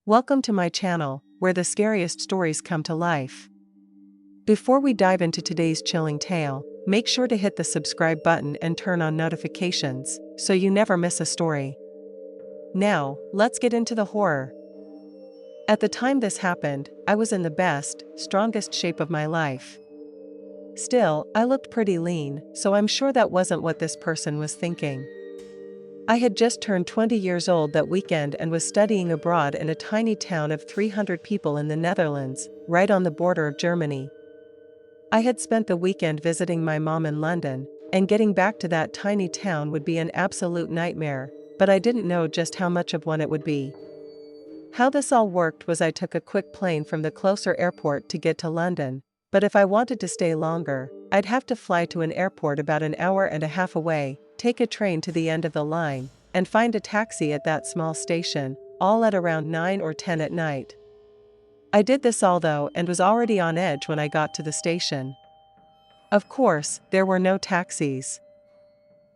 Welcome to my channel, where the scariest stories come to life. Before we dive into today's chilling tale, make sure to hit the subscribe button and turn on notifications, so you never miss a story. Now, let's get into the horror. At the time this happened, I was in the best, strongest shape of my life. Still, I looked pretty lean, so I'm sure that wasn't what this person was thinking. I had just turned 20 years old that weekend and was studying abroad in a tiny town of 300 people in the Netherlands, right on the border of Germany. I had spent the weekend visiting my mom in London, and getting back to that tiny town would be an absolute nightmare, but I didn't know just how much of one it would be. How this all worked was I took a quick plane from the closer airport to get to London, but if I wanted to stay longer, I'd have to fly to an airport about an hour and a half away, take a train to the end of the line, and find a taxi at that small station, all at around 9 or 10 at night. I did this all though and was already on edge when I got to the station. Of course, there were no taxis.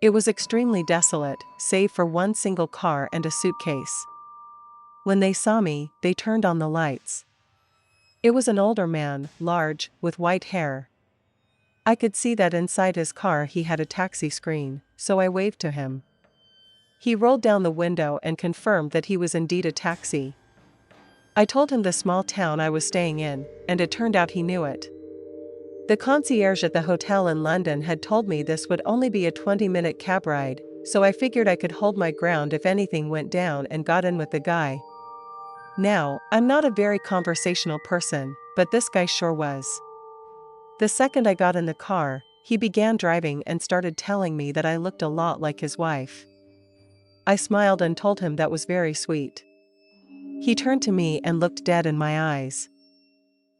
It was extremely desolate, save for one single car and a suitcase. When they saw me, they turned on the lights. It was an older man, large, with white hair. I could see that inside his car he had a taxi screen, so I waved to him. He rolled down the window and confirmed that he was indeed a taxi. I told him the small town I was staying in, and it turned out he knew it. The concierge at the hotel in London had told me this would only be a 20-minute cab ride, so I figured I could hold my ground if anything went down and got in with the guy. Now, I'm not a very conversational person, but this guy sure was. The second I got in the car, he began driving and started telling me that I looked a lot like his wife. I smiled and told him that was very sweet. He turned to me and looked dead in my eyes.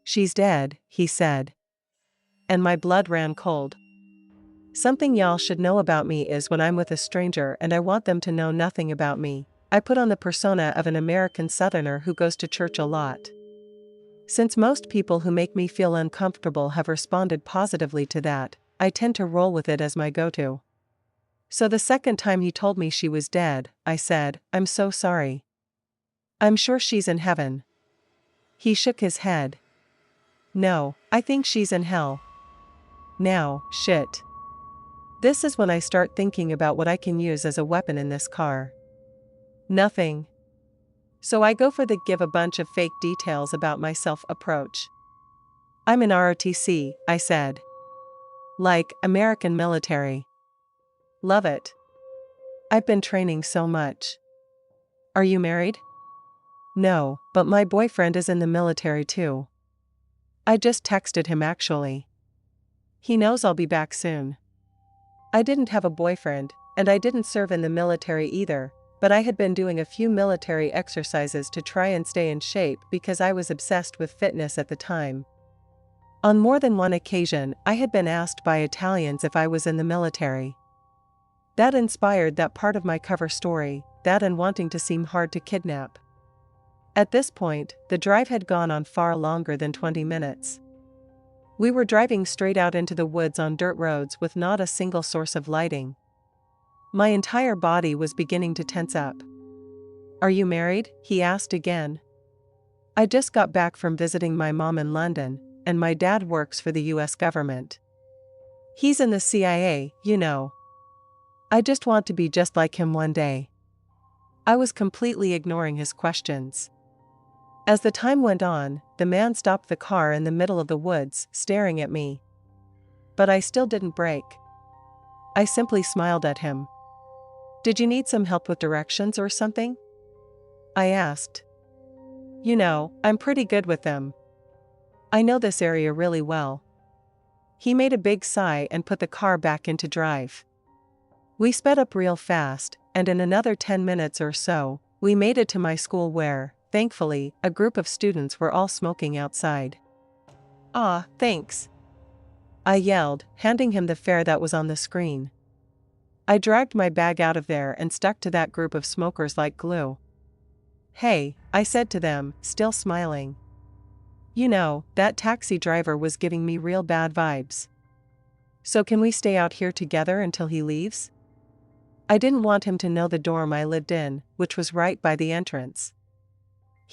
"She's dead," he said. And my blood ran cold. Something y'all should know about me is when I'm with a stranger and I want them to know nothing about me, I put on the persona of an American Southerner who goes to church a lot. Since most people who make me feel uncomfortable have responded positively to that, I tend to roll with it as my go-to. So the second time he told me she was dead, I said, "I'm so sorry. I'm sure she's in heaven." He shook his head. "No, I think she's in hell." Now, shit. This is when I start thinking about what I can use as a weapon in this car. Nothing. So I go for the give a bunch of fake details about myself approach. "I'm in ROTC, I said. Like, American military. Love it. I've been training so much. Are you married?" "No, but my boyfriend is in the military too. I just texted him actually. He knows I'll be back soon." I didn't have a boyfriend, and I didn't serve in the military either, but I had been doing a few military exercises to try and stay in shape because I was obsessed with fitness at the time. On more than one occasion, I had been asked by Italians if I was in the military. That inspired that part of my cover story, that and wanting to seem hard to kidnap. At this point, the drive had gone on far longer than 20 minutes. We were driving straight out into the woods on dirt roads with not a single source of lighting. My entire body was beginning to tense up. "Are you married?" he asked again. "I just got back from visiting my mom in London, and my dad works for the US government. He's in the CIA, you know. I just want to be just like him one day." I was completely ignoring his questions. As the time went on, the man stopped the car in the middle of the woods, staring at me. But I still didn't break. I simply smiled at him. "Did you need some help with directions or something?" I asked. "You know, I'm pretty good with them. I know this area really well." He made a big sigh and put the car back into drive. We sped up real fast, and in another 10 minutes or so, we made it to my school where, thankfully, a group of students were all smoking outside. "Ah, thanks," I yelled, handing him the fare that was on the screen. I dragged my bag out of there and stuck to that group of smokers like glue. "Hey," I said to them, still smiling. "You know, that taxi driver was giving me real bad vibes. So can we stay out here together until he leaves?" I didn't want him to know the dorm I lived in, which was right by the entrance.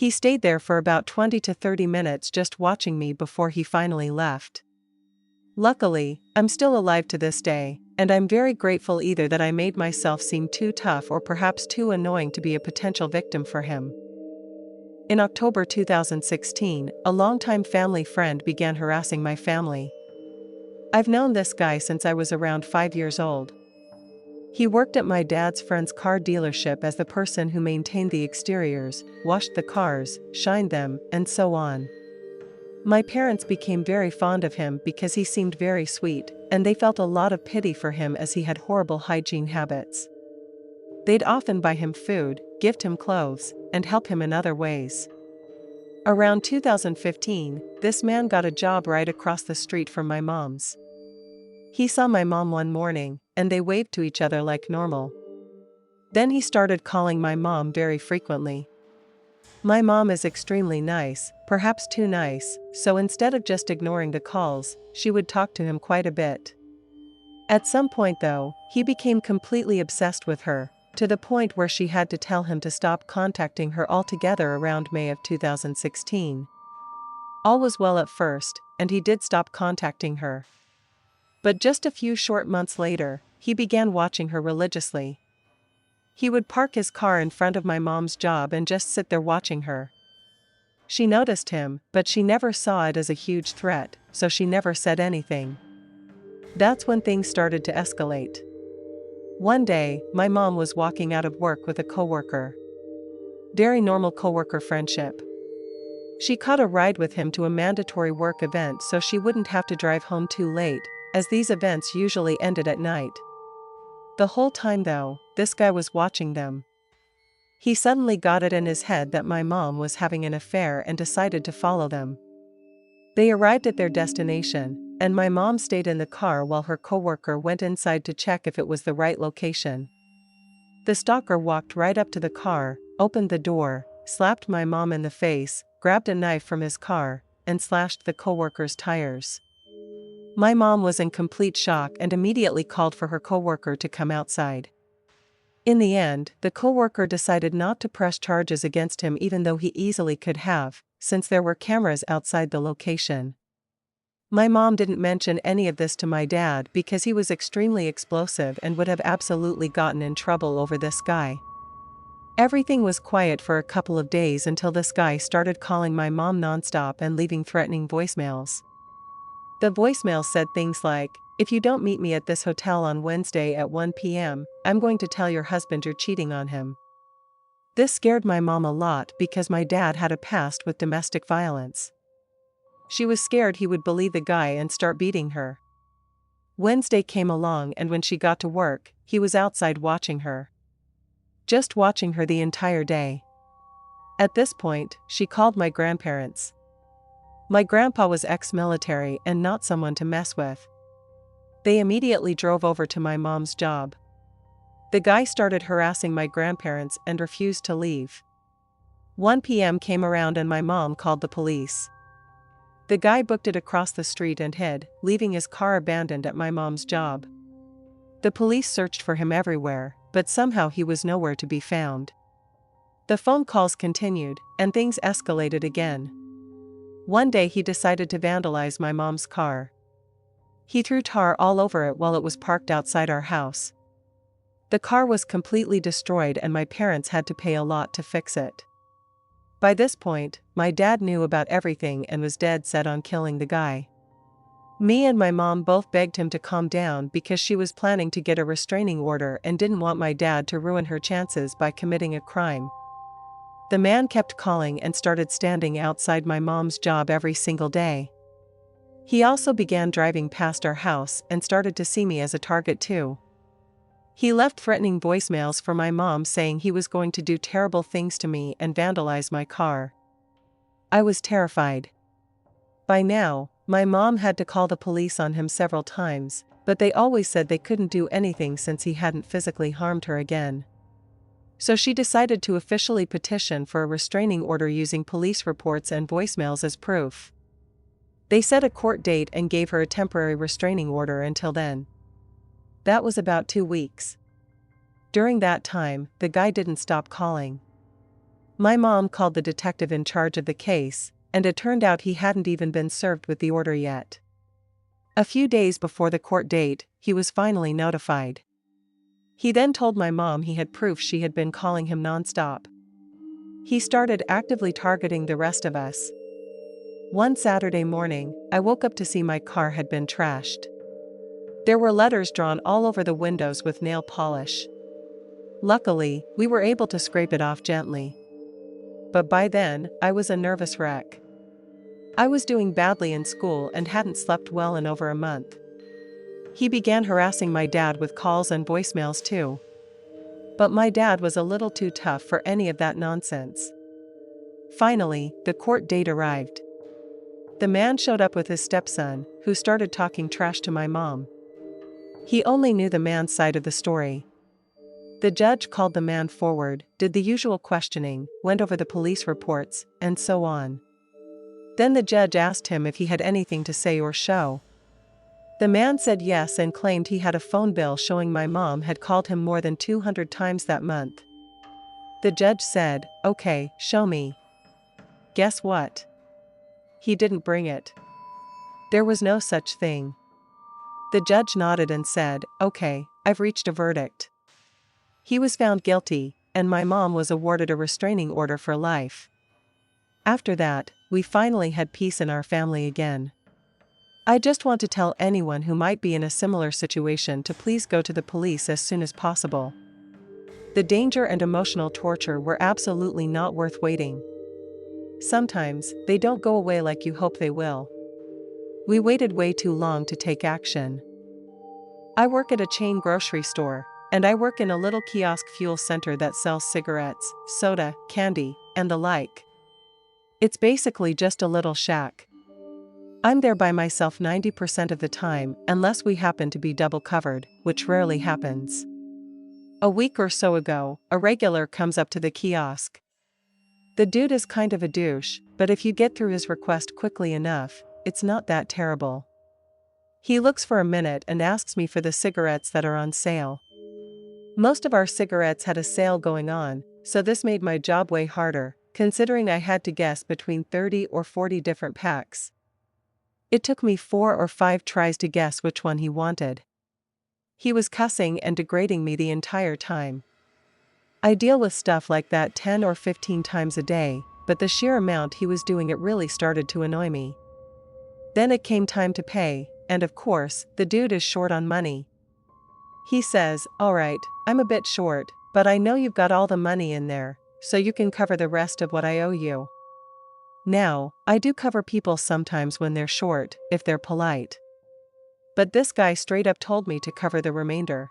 He stayed there for about 20 to 30 minutes just watching me before he finally left. Luckily, I'm still alive to this day, and I'm very grateful either that I made myself seem too tough or perhaps too annoying to be a potential victim for him. In October 2016, a longtime family friend began harassing my family. I've known this guy since I was around 5 years old. He worked at my dad's friend's car dealership as the person who maintained the exteriors, washed the cars, shined them, and so on. My parents became very fond of him because he seemed very sweet, and they felt a lot of pity for him as he had horrible hygiene habits. They'd often buy him food, gift him clothes, and help him in other ways. Around 2015, this man got a job right across the street from my mom's. He saw my mom one morning, and they waved to each other like normal. Then he started calling my mom very frequently. My mom is extremely nice, perhaps too nice, so instead of just ignoring the calls, she would talk to him quite a bit. At some point though, he became completely obsessed with her, to the point where she had to tell him to stop contacting her altogether around May of 2016. All was well at first, and he did stop contacting her. But just a few short months later, he began watching her religiously. He would park his car in front of my mom's job and just sit there watching her. She noticed him, but she never saw it as a huge threat, so she never said anything. That's when things started to escalate. One day, my mom was walking out of work with a coworker. Very normal coworker friendship. She caught a ride with him to a mandatory work event so she wouldn't have to drive home too late, as these events usually ended at night. The whole time though, this guy was watching them. He suddenly got it in his head that my mom was having an affair and decided to follow them. They arrived at their destination, and my mom stayed in the car while her coworker went inside to check if it was the right location. The stalker walked right up to the car, opened the door, slapped my mom in the face, grabbed a knife from his car, and slashed the coworker's tires. My mom was in complete shock and immediately called for her coworker to come outside. In the end, the coworker decided not to press charges against him even though he easily could have, since there were cameras outside the location. My mom didn't mention any of this to my dad because he was extremely explosive and would have absolutely gotten in trouble over this guy. Everything was quiet for a couple of days until this guy started calling my mom nonstop and leaving threatening voicemails. The voicemail said things like, "If you don't meet me at this hotel on Wednesday at 1 p.m., I'm going to tell your husband you're cheating on him." This scared my mom a lot because my dad had a past with domestic violence. She was scared he would believe the guy and start beating her. Wednesday came along and when she got to work, he was outside watching her. Just watching her the entire day. At this point, she called my grandparents. My grandpa was ex-military and not someone to mess with. They immediately drove over to my mom's job. The guy started harassing my grandparents and refused to leave. 1 p.m. came around and my mom called the police. The guy booked it across the street and hid, leaving his car abandoned at my mom's job. The police searched for him everywhere, but somehow he was nowhere to be found. The phone calls continued, and things escalated again. One day he decided to vandalize my mom's car. He threw tar all over it while it was parked outside our house. The car was completely destroyed and my parents had to pay a lot to fix it. By this point, my dad knew about everything and was dead set on killing the guy. Me and my mom both begged him to calm down because she was planning to get a restraining order and didn't want my dad to ruin her chances by committing a crime. The man kept calling and started standing outside my mom's job every single day. He also began driving past our house and started to see me as a target too. He left threatening voicemails for my mom saying he was going to do terrible things to me and vandalize my car. I was terrified. By now, my mom had to call the police on him several times, but they always said they couldn't do anything since he hadn't physically harmed her again. So she decided to officially petition for a restraining order using police reports and voicemails as proof. They set a court date and gave her a temporary restraining order until then. That was about 2 weeks. During that time, the guy didn't stop calling. My mom called the detective in charge of the case, and it turned out he hadn't even been served with the order yet. A few days before the court date, he was finally notified. He then told my mom he had proof she had been calling him nonstop. He started actively targeting the rest of us. One Saturday morning, I woke up to see my car had been trashed. There were letters drawn all over the windows with nail polish. Luckily, we were able to scrape it off gently. But by then, I was a nervous wreck. I was doing badly in school and hadn't slept well in over a month. He began harassing my dad with calls and voicemails too. But my dad was a little too tough for any of that nonsense. Finally, the court date arrived. The man showed up with his stepson, who started talking trash to my mom. He only knew the man's side of the story. The judge called the man forward, did the usual questioning, went over the police reports, and so on. Then the judge asked him if he had anything to say or show. The man said yes and claimed he had a phone bill showing my mom had called him more than 200 times that month. The judge said, "Okay, show me." Guess what? He didn't bring it. There was no such thing. The judge nodded and said, "Okay, I've reached a verdict." He was found guilty, and my mom was awarded a restraining order for life. After that, we finally had peace in our family again. I just want to tell anyone who might be in a similar situation to please go to the police as soon as possible. The danger and emotional torture were absolutely not worth waiting. Sometimes, they don't go away like you hope they will. We waited way too long to take action. I work at a chain grocery store, and I work in a little kiosk fuel center that sells cigarettes, soda, candy, and the like. It's basically just a little shack. I'm there by myself 90% of the time, unless we happen to be double covered, which rarely happens. A week or so ago, a regular comes up to the kiosk. The dude is kind of a douche, but if you get through his request quickly enough, it's not that terrible. He looks for a minute and asks me for the cigarettes that are on sale. Most of our cigarettes had a sale going on, so this made my job way harder, considering I had to guess between 30 or 40 different packs. It took me 4 or 5 tries to guess which one he wanted. He was cussing and degrading me the entire time. I deal with stuff like that 10 or 15 times a day, but the sheer amount he was doing it really started to annoy me. Then it came time to pay, and of course, the dude is short on money. He says, "Alright, I'm a bit short, but I know you've got all the money in there, so you can cover the rest of what I owe you." Now, I do cover people sometimes when they're short, if they're polite. But this guy straight up told me to cover the remainder.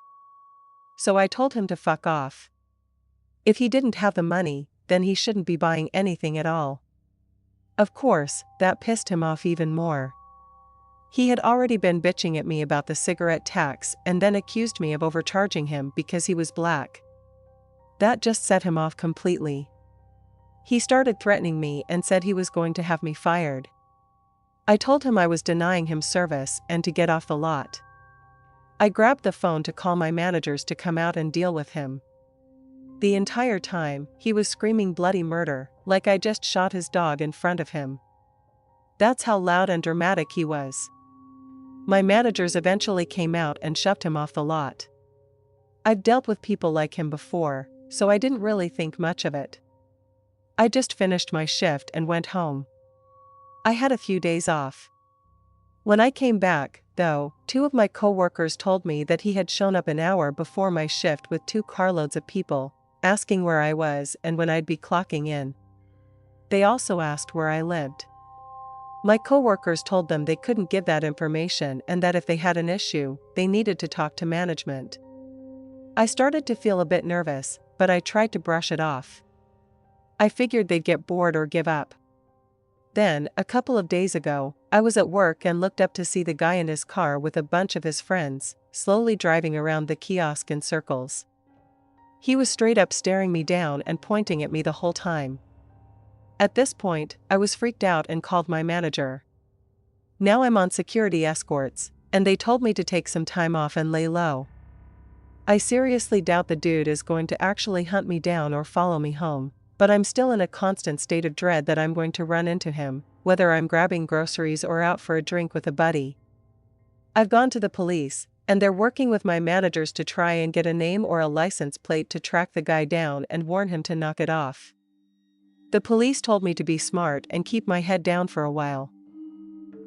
So I told him to fuck off. If he didn't have the money, then he shouldn't be buying anything at all. Of course, that pissed him off even more. He had already been bitching at me about the cigarette tax and then accused me of overcharging him because he was black. That just set him off completely. He started threatening me and said he was going to have me fired. I told him I was denying him service and to get off the lot. I grabbed the phone to call my managers to come out and deal with him. The entire time, he was screaming bloody murder, like I just shot his dog in front of him. That's how loud and dramatic he was. My managers eventually came out and shoved him off the lot. I've dealt with people like him before, so I didn't really think much of it. I just finished my shift and went home. I had a few days off. When I came back, though, 2 of my coworkers told me that he had shown up an hour before my shift with 2 carloads of people, asking where I was and when I'd be clocking in. They also asked where I lived. My coworkers told them they couldn't give that information and that if they had an issue, they needed to talk to management. I started to feel a bit nervous, but I tried to brush it off. I figured they'd get bored or give up. Then, a couple of days ago, I was at work and looked up to see the guy in his car with a bunch of his friends, slowly driving around the kiosk in circles. He was straight up staring me down and pointing at me the whole time. At this point, I was freaked out and called my manager. Now I'm on security escorts, and they told me to take some time off and lay low. I seriously doubt the dude is going to actually hunt me down or follow me home. but I'm still in a constant state of dread that I'm going to run into him, whether I'm grabbing groceries or out for a drink with a buddy. I've gone to the police, and they're working with my managers to try and get a name or a license plate to track the guy down and warn him to knock it off. The police told me to be smart and keep my head down for a while.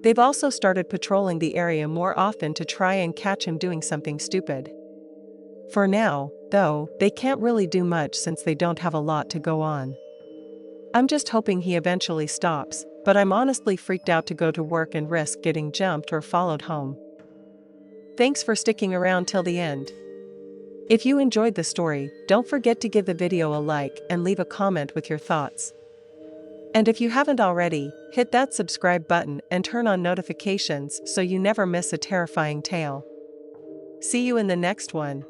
They've also started patrolling the area more often to try and catch him doing something stupid. For now, though, they can't really do much since they don't have a lot to go on. I'm just hoping he eventually stops, but I'm honestly freaked out to go to work and risk getting jumped or followed home. Thanks for sticking around till the end. If you enjoyed the story, don't forget to give the video a like and leave a comment with your thoughts. And if you haven't already, hit that subscribe button and turn on notifications so you never miss a terrifying tale. See you in the next one.